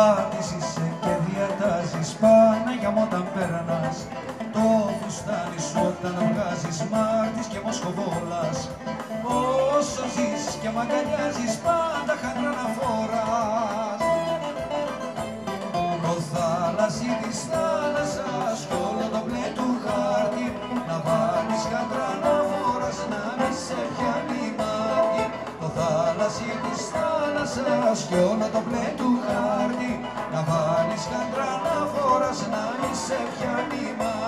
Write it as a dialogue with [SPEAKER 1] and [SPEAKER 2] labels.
[SPEAKER 1] Πάτης είσαι και διατάζεις Παναγιά μου όταν περνάς. Το φουστάνι σου όταν βγάζεις Μάρτης και Μοσχοβόλας. Όσο ζεις και μ' αγκαλιάζεις πάντα χάντρα να φοράς. Το θάλασσι της θάλασσας κι όλο το μπλε του χάρτη να βάλεις χάντρα να φοράς να μη σε πιάνει μάτι. Το θάλασσι της θάλασσας κι όλο το μπλε του χάρτη να βάλεις χάντρα να φοράς να μη σε πιάνει μάτι.